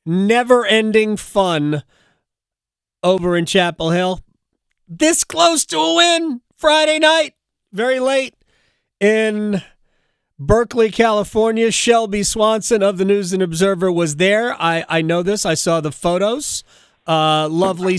never-ending fun over in Chapel Hill. This close to a win Friday night, very late in Berkeley, California. Shelby Swanson of the News and Observer was there. I know this. I saw the photos. Lovely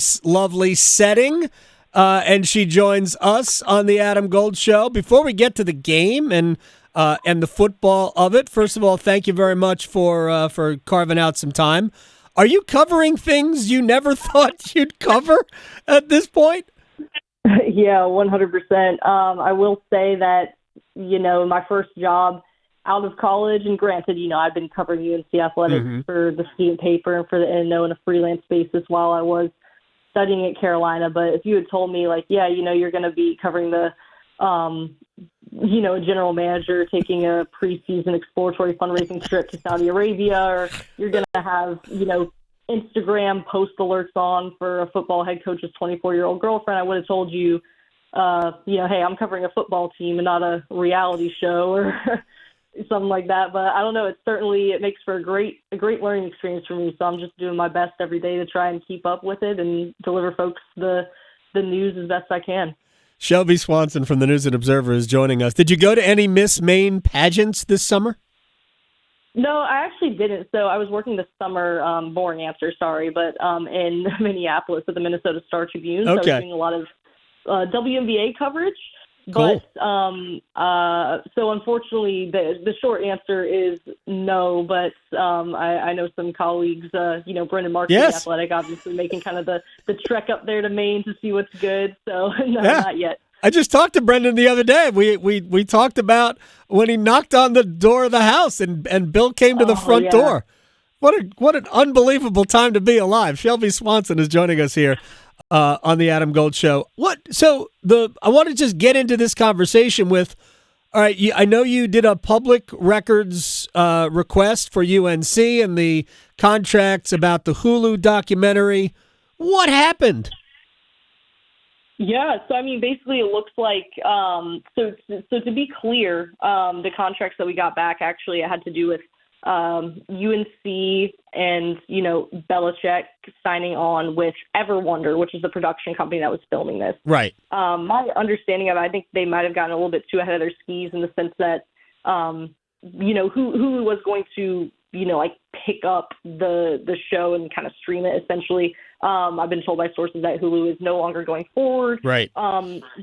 setting. And she joins us on the Adam Gold Show. Before we get to the game and the football of it, first of all, thank you very much for carving out some time. Are you covering things you never thought you'd cover at this point? Yeah, 100%. I will say that, my first job out of college, and granted, I've been covering UNC athletics for the student paper and for the NO on a freelance basis while I was studying at Carolina. But if you had told me, you're going to be covering the, a general manager taking a preseason exploratory fundraising trip to Saudi Arabia, or you're going to have, Instagram post alerts on for a football head coach's 24-year-old girlfriend, I would have told you, hey, I'm covering a football team and not a reality show or something like that. But I don't know. It makes for a great learning experience for me. So I'm just doing my best every day to try and keep up with it and deliver folks the news as best I can. Shelby Swanson from the News and Observer is joining us. Did you go to any Miss Maine pageants this summer? No, I actually didn't. So I was working this summer, boring answer, sorry, but in Minneapolis at the Minnesota Star Tribune. Okay. So I was doing a lot of WNBA coverage. Cool. But so unfortunately, the short answer is no. But I know some colleagues, Brendan Marks, yes, the Athletic, obviously making kind of the trek up there to Maine to see what's good. So no, not yet. I just talked to Brendan the other day. We talked about when he knocked on the door of the house and Bill came to the front door. What an unbelievable time to be alive. Shelby Swanson is joining us here on the Adam Gold Show. I want to just get into this conversation with, all right, I know you did a public records request for UNC and the contracts about the Hulu documentary. What happened? Yeah, so basically it looks like, so to be clear, the contracts that we got back actually had to do with UNC and, Belichick signing on with Everwonder, which is the production company that was filming this. Right. My understanding of it, I think they might have gotten a little bit too ahead of their skis in the sense that, Hulu was going to, pick up the show and kind of stream it essentially. I've been told by sources that Hulu is no longer going forward. Right.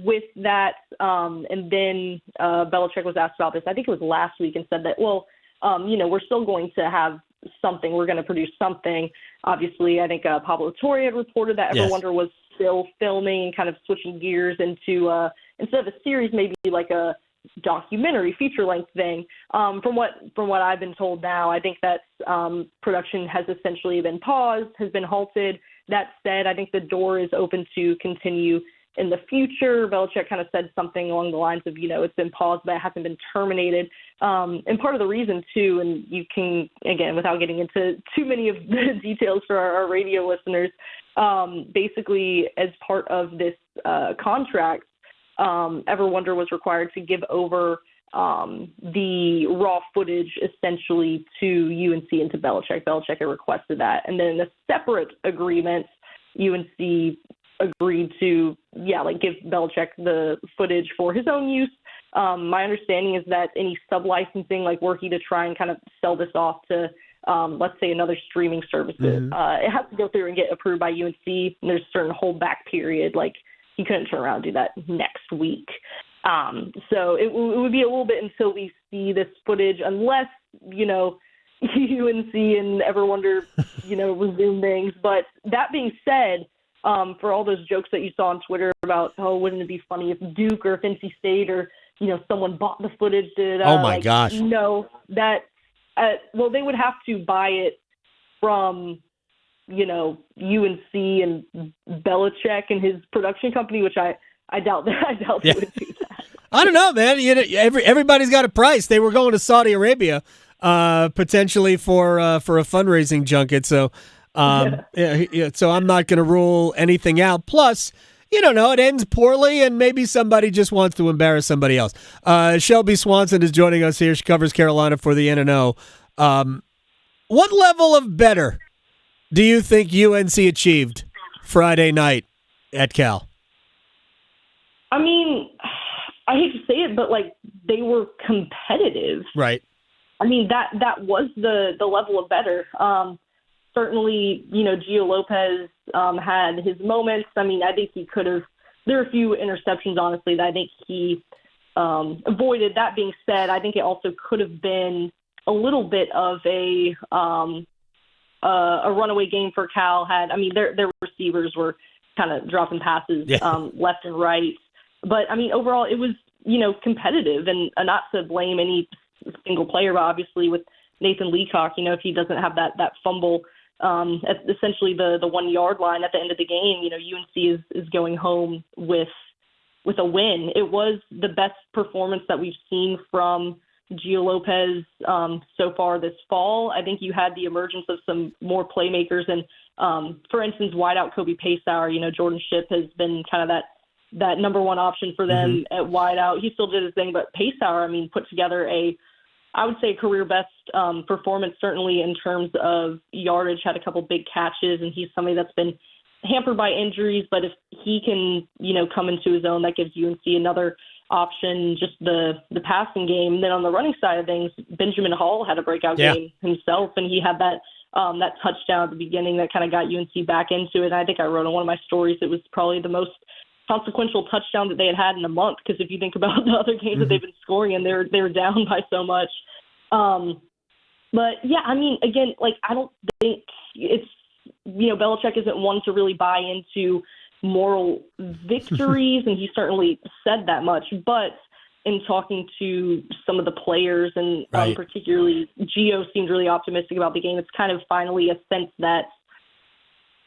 With that. And then Belichick was asked about this, I think it was last week, and said that, we're still going to have something. We're going to produce something. Obviously, I think Pablo Torre had reported that Everwonder was still filming and kind of switching gears into, instead of a series, maybe like a documentary feature-length thing. From what I've been told now, I think that production has essentially been paused, has been halted. That said, I think the door is open to continue in the future. Belichick kind of said something along the lines of, it's been paused, but it hasn't been terminated. And part of the reason, too, and you can, again, without getting into too many of the details for our radio listeners, basically as part of this contract, Everwonder was required to give over the raw footage essentially to UNC and to Belichick. Belichick had requested that. And then in a separate agreement, UNC agreed to, give Belichick the footage for his own use. My understanding is that any sub-licensing, were he to try and kind of sell this off to, let's say, another streaming services, it has to go through and get approved by UNC, and there's a certain holdback period, he couldn't turn around and do that next week. So it would be a little bit until we see this footage, unless, UNC and Everwonder, resume things. But that being said, for all those jokes that you saw on Twitter about, wouldn't it be funny if Duke or if NC State or, someone bought the footage? Oh, my gosh. No, that, they would have to buy it from, UNC and Belichick and his production company, which I doubt that. I doubt they would do that. I don't know, man. Everybody's got a price. They were going to Saudi Arabia, potentially for a fundraising junket. So, so I'm not going to rule anything out. Plus, you don't know, it ends poorly, and maybe somebody just wants to embarrass somebody else. Shelby Swanson is joining us here. She covers Carolina for the NNO. What level of better do you think UNC achieved Friday night at Cal? I mean, I hate to say it, but like they were competitive. Right. I mean, that was the level of better. Certainly, Gio Lopez had his moments. I mean, I think he could have. There are a few interceptions, honestly, that I think he avoided. That being said, I think it also could have been a little bit of a runaway game for Cal. Their receivers were kind of dropping passes left and right. But, I mean, overall, it was, competitive, and not to blame any single player, but obviously with Nathan Leacock, if he doesn't have that fumble at essentially the 1 yard line at the end of the game, UNC is going home with a win. It was the best performance that we've seen from Gio Lopez so far this fall. I think you had the emergence of some more playmakers, and for instance, wideout Kobe Paysauer, Jordan Shipp has been kind of that number one option for them at wideout. He still did his thing, but Paysauer, put together I would say career best performance, certainly in terms of yardage, had a couple big catches, and he's somebody that's been hampered by injuries, but if he can, come into his own, that gives UNC another option, just the passing game. And then on the running side of things, Benjamin Hall had a breakout game himself, and he had that touchdown at the beginning that kind of got UNC back into it. And I think I wrote on one of my stories, it was probably the most consequential touchdown that they had in a month, because if you think about the other games that they've been scoring in, they were down by so much. But yeah, again, I don't think it's, Belichick isn't one to really buy into moral victories, and he certainly said that much, but in talking to some of the players, and particularly Gio seemed really optimistic about the game, it's kind of finally a sense that,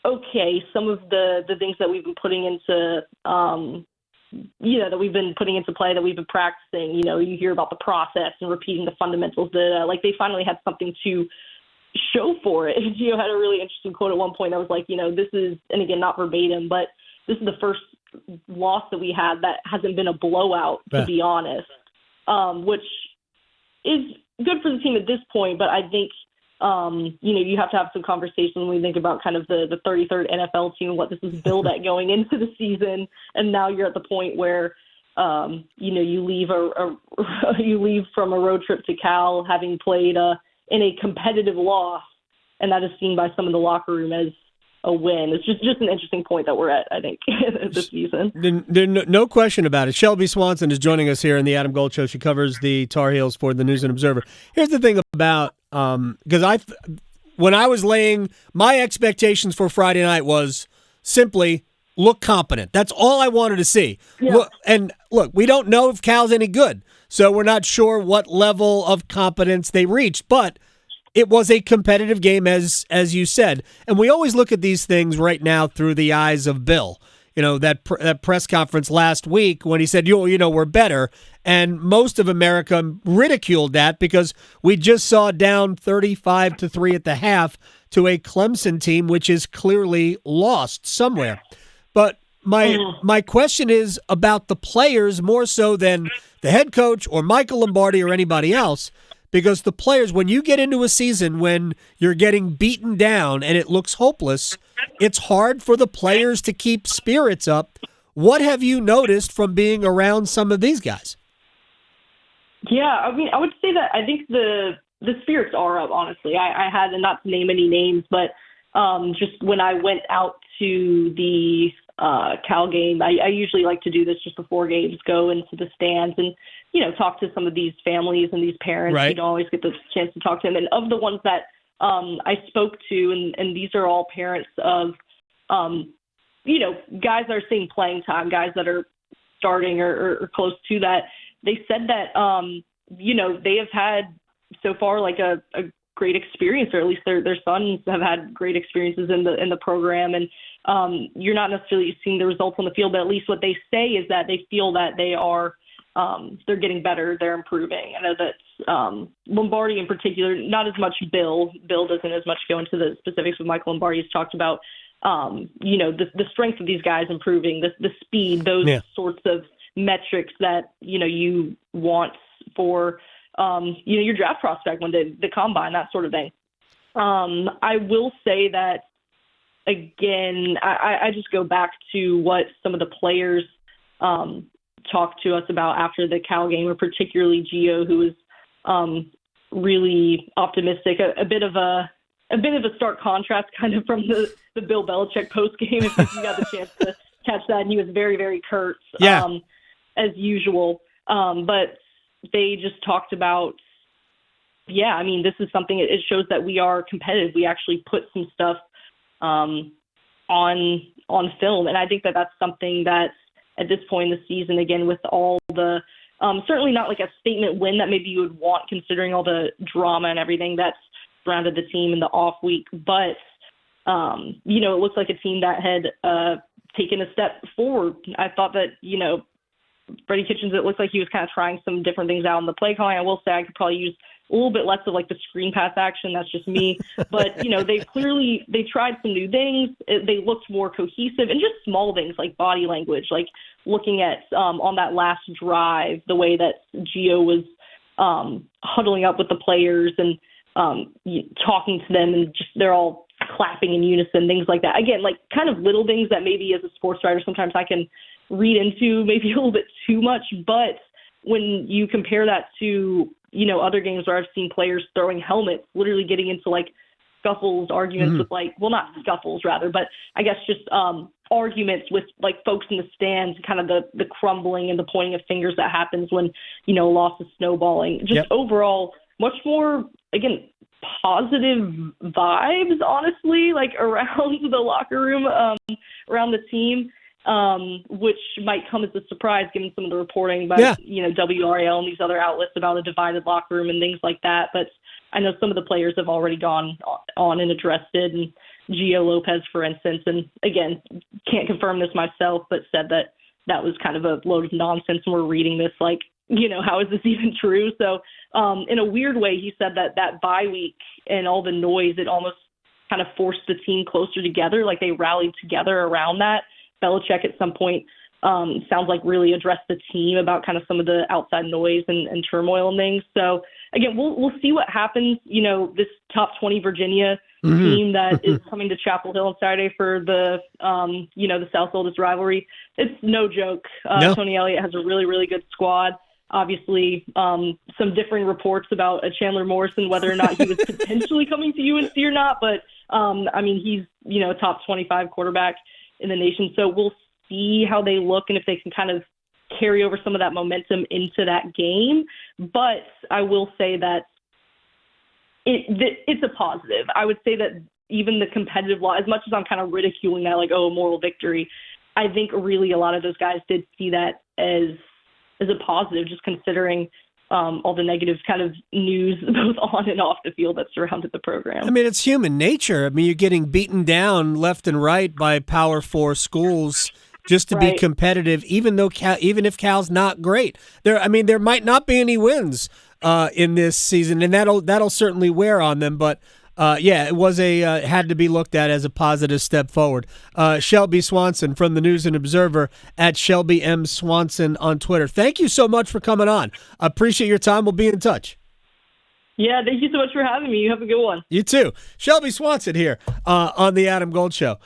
okay, some of the things that we've been putting into, that we've been putting into play, that we've been practicing, you hear about the process and repeating the fundamentals, that they finally had something to show for it. Gio had a really interesting quote at one point that was like, this is, and again, not verbatim, but this is the first loss that we had that hasn't been a blowout, to be honest, which is good for the team at this point. But I think, you have to have some conversation when we think about kind of the 33rd NFL team and what this is billed at going into the season. And now you're at the point where, you leave you leave from a road trip to Cal having played in a competitive loss, and that is seen by some in the locker room as a win. It's just an interesting point that we're at, I think, this season. There's no question about it. Shelby Swanson is joining us here in the Adam Gold Show. She covers the Tar Heels for the News and Observer. Here's the thing about, because when I was laying, my expectations for Friday night was simply look competent. That's all I wanted to see. Yeah. Look, we don't know if Cal's any good, so we're not sure what level of competence they reached, but it was a competitive game, as you said. And we always look at these things right now through the eyes of Bill. That press conference last week when he said, we're better. And most of America ridiculed that because we just saw down 35-3 at the half to a Clemson team, which is clearly lost somewhere. But my question is about the players more so than the head coach or Michael Lombardi or anybody else. Because the players, when you get into a season when you're getting beaten down and it looks hopeless, it's hard for the players to keep spirits up. What have you noticed from being around some of these guys? Yeah, I would say that I think the spirits are up, honestly. I had, and not to name any names, but just when I went out to the Cal game, I usually like to do this just before games, go into the stands and, talk to some of these families and these parents. Right. You don't always get the chance to talk to them. And of the ones that I spoke to, and these are all parents of, guys that are seeing playing time, guys that are starting or close to that, they said that, they have had so far like a great experience, or at least their sons have had great experiences in the program. And you're not necessarily seeing the results on the field, but at least what they say is that they feel that they are, they're getting better, they're improving. I know that Lombardi in particular, not as much Bill. Bill doesn't as much go into the specifics of Michael Lombardi. He's talked about, the strength of these guys improving, the speed, those sorts of metrics that, you want for, your draft prospect one day, the combine, that sort of thing. I will say that again, I just go back to what some of the players talked to us about after the Cal game, or particularly Gio, who was really optimistic. A bit of a stark contrast, kind of from the Bill Belichick post game. If you got the chance to catch that, and he was very, very curt, as usual. But they just talked about, I mean, this is something. It shows that we are competitive. We actually put some stuff on film, and I think that that's something that at this point in the season, again, with all the certainly not like a statement win that maybe you would want, considering all the drama and everything that's surrounded the team in the off week, but it looks like a team that had taken a step forward. I thought that Freddie Kitchens, it looked like he was kind of trying some different things out in the play calling. I will say I could probably use a little bit less of like the screen pass action. That's just me. But, they tried some new things. They looked more cohesive, and just small things like body language, like looking at on that last drive, the way that Gio was huddling up with the players and talking to them, and just they're all clapping in unison, things like that. Again, like kind of little things that maybe as a sports writer sometimes I can read into maybe a little bit too much, but when you compare that to other games where I've seen players throwing helmets, literally getting into like scuffles, arguments with not scuffles rather, but I guess just arguments with like folks in the stands, kind of the crumbling and the pointing of fingers that happens when loss is snowballing. Just overall much more, again, positive vibes, honestly, like around the locker room, around the team. Which might come as a surprise given some of the reporting by, WRAL and these other outlets about a divided locker room and things like that. But I know some of the players have already gone on and addressed it, and Gio Lopez, for instance, and again, can't confirm this myself, but said that was kind of a load of nonsense, and we're reading this like, how is this even true? So in a weird way, he said that bye week and all the noise, it almost kind of forced the team closer together, like they rallied together around that. Belichick at some point sounds like really addressed the team about kind of some of the outside noise and turmoil and things. So again, we'll see what happens. This top 20 Virginia team that is coming to Chapel Hill on Saturday for the the South Oldest rivalry. It's no joke. No. Tony Elliott has a really, really good squad. Obviously, some differing reports about Chandler Morrison, whether or not he was potentially coming to UNC or not. But he's a top 25 quarterback in the nation. So we'll see how they look and if they can kind of carry over some of that momentum into that game. But I will say that it's a positive. I would say that even the competitive law, as much as I'm kind of ridiculing that, like, a moral victory, I think really a lot of those guys did see that as a positive, just considering all the negative kind of news both on and off the field that surrounded the program. I mean, it's human nature. I mean, you're getting beaten down left and right by Power 4 schools just to be competitive, even if Cal's not great. There might not be any wins in this season, and that'll certainly wear on them. But it was had to be looked at as a positive step forward. Shelby Swanson from the News and Observer at Shelby M. Swanson on Twitter. Thank you so much for coming on. I appreciate your time. We'll be in touch. Yeah, thank you so much for having me. You have a good one. You too. Shelby Swanson here on the Adam Gold Show.